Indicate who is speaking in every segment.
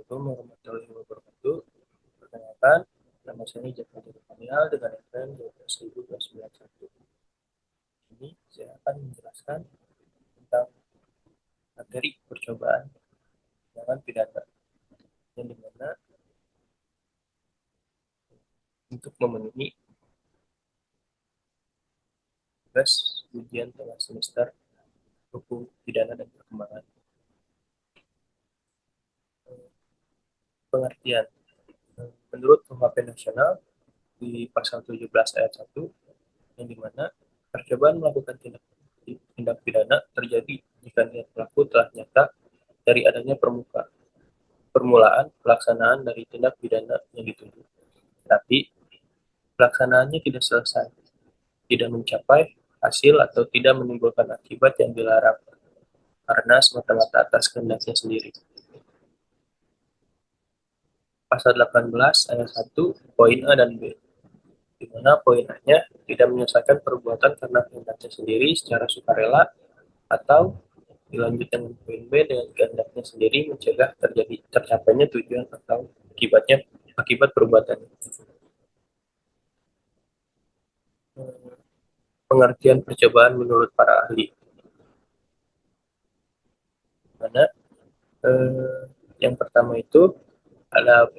Speaker 1: Assalamualaikum warahmatullahi wabarakatuh. Perkenalkan, nama saya Jaka Daniel dengan NPM 12291. Ini saya akan menjelaskan tentang materi percobaan dengan pidana, yang dimana untuk memenuhi tugas ujian tengah semester hukum pidana dan perkembangan. Pengertian menurut KUHP nasional di pasal 17 ayat 1, yang dimana percobaan melakukan tindak pidana terjadi jika niat pelaku telah nyata dari adanya permulaan pelaksanaan dari tindak pidana yang dituju. Tapi pelaksanaannya tidak selesai, tidak mencapai hasil atau tidak menimbulkan akibat yang dilarang karena semata-mata atas kehendaknya sendiri. Pasal 18 ayat 1 poin A dan B, di mana poin A-nya tidak menyelesaikan perbuatan karena kehendaknya sendiri secara sukarela, atau dilanjut dengan poin B dengan kehendaknya sendiri mencegah tercapainya tujuan atau akibat perbuatan. Pengertian percobaan menurut para ahli, mana yang pertama itu ada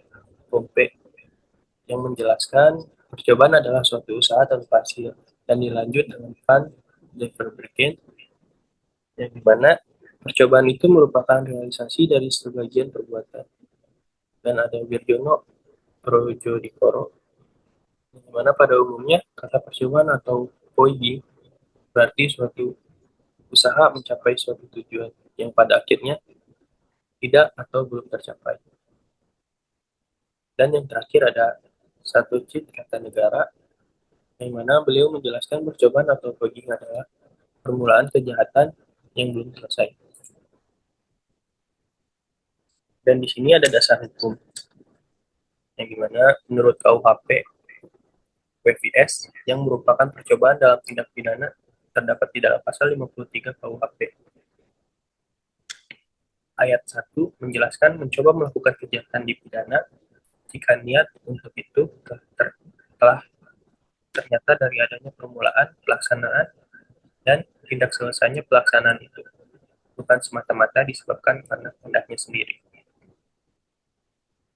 Speaker 1: Pompe yang menjelaskan percobaan adalah suatu usaha tanpa hasil dan dilanjut dengan Van de Verbruggen, yang dimana percobaan itu merupakan realisasi dari sebagian perbuatan. Dan ada Wirjono Projodikoro, di mana pada umumnya kata percobaan atau poigi berarti suatu usaha mencapai suatu tujuan yang pada akhirnya tidak atau belum tercapai. Dan yang terakhir ada satu cit kata negara, yang mana beliau menjelaskan percobaan atau fogging adalah permulaan kejahatan yang belum selesai. Dan di sini ada dasar hukum, yang dimana menurut KUHP WVS yang merupakan percobaan dalam tindak pidana terdapat di dalam pasal 53 KUHP. Ayat 1 menjelaskan mencoba melakukan kejahatan di pidana jika niat untuk itu telah ternyata dari adanya permulaan, pelaksanaan, dan tindak selesainya pelaksanaan itu, bukan semata-mata disebabkan karena kehendaknya sendiri.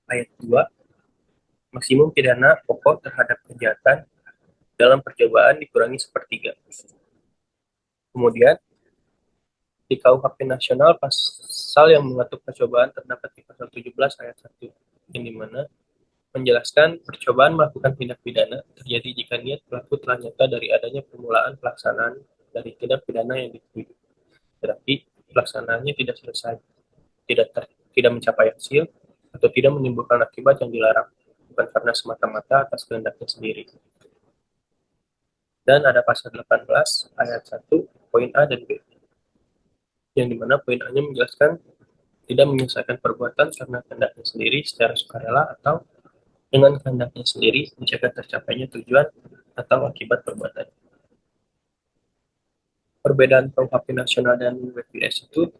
Speaker 1: Ayat 2, maksimum pidana pokok terhadap kejahatan dalam percobaan dikurangi sepertiga. Kemudian, di KUHP nasional pasal yang mengatur percobaan terdapat di pasal 17 ayat 1, yang dimana menjelaskan percobaan melakukan tindak pidana terjadi jika niat pelaku telah nyata dari adanya permulaan pelaksanaan dari tindak pidana yang dituju, tetapi pelaksanaannya tidak selesai, tidak mencapai hasil, atau tidak menimbulkan akibat yang dilarang, bukan karena semata-mata atas kehendaknya sendiri. Dan ada pasal 18 ayat 1 poin A dan B, yang dimana poin A-nya menjelaskan tidak menyelesaikan perbuatan karena kehendaknya sendiri secara sukarela atau dengan kehendaknya sendiri mencegah tercapainya tujuan atau akibat perbuatan. Perbedaan KUHP nasional dan WPS itu,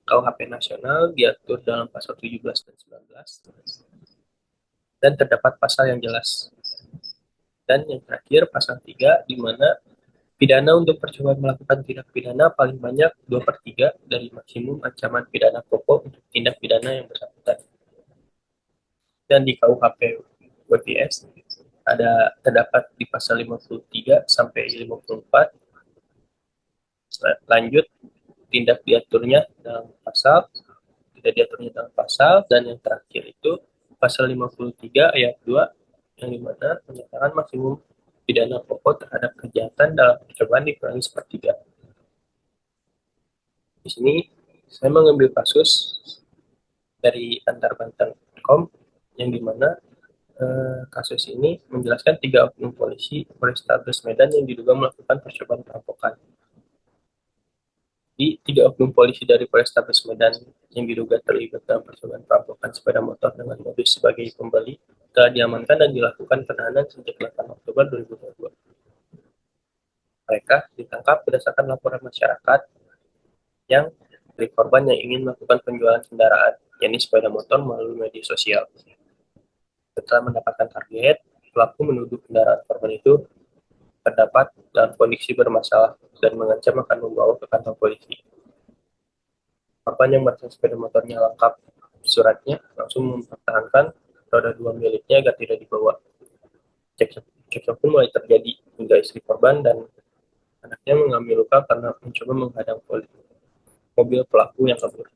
Speaker 1: KUHP nasional diatur dalam pasal 17 dan 19 dan terdapat pasal yang jelas. Dan yang terakhir pasal 3, di mana pidana untuk percobaan melakukan tindak pidana paling banyak 2/3 dari maksimum ancaman pidana pokok untuk tindak pidana yang bersangkutan. Dan di KUHP WPS terdapat di pasal 53 sampai 54, lanjut tidak diaturnya dalam pasal, dan yang terakhir itu pasal 53 ayat 2, yang dimana menyatakan maksimum pidana pokok terhadap kejahatan dalam percobaan dikurangi sepertiga. Di sini saya mengambil kasus dari antarbanten.com, yang dimana kasus ini menjelaskan 3 oknum polisi Polrestabes Medan yang diduga melakukan percobaan perampokan. Di 3 oknum polisi dari Polrestabes Medan yang diduga terlibat dalam percobaan perampokan sepeda motor dengan modus sebagai pembeli telah diamankan dan dilakukan penahanan sejak 8 Oktober 2022. Mereka ditangkap berdasarkan laporan masyarakat yang dari korban yang ingin melakukan penjualan kendaraan yakni sepeda motor melalui media sosial. Setelah mendapatkan target, pelaku menuduh kendaraan korban itu terdapat dalam kondisi bermasalah dan mengancam akan membawa ke kantor polisi. Korban yang merasa sepeda motornya lengkap suratnya langsung mempertahankan roda dua miliknya agar tidak dibawa. Cekcok pun mulai terjadi hingga istri korban dan anaknya mengalami luka karena mencoba menghadang mobil pelaku yang kabur.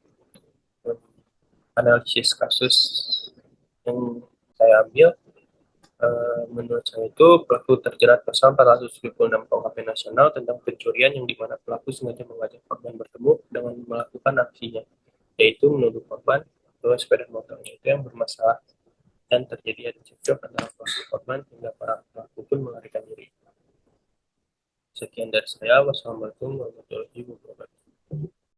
Speaker 1: Analisis kasus yang saya ambil, menurut saya itu pelaku terjerat pasal 476 KUHP nasional tentang pencurian yang dimana pelaku sengaja mengajak korban bertemu dengan melakukan aksinya, yaitu menuduh korban bahwa sepeda motornya itu yang bermasalah dan terjadi cekcok antara pelaku korban hingga para pelaku pun melarikan diri. Sekian dari saya. Wassalamualaikum warahmatullahi wabarakatuh.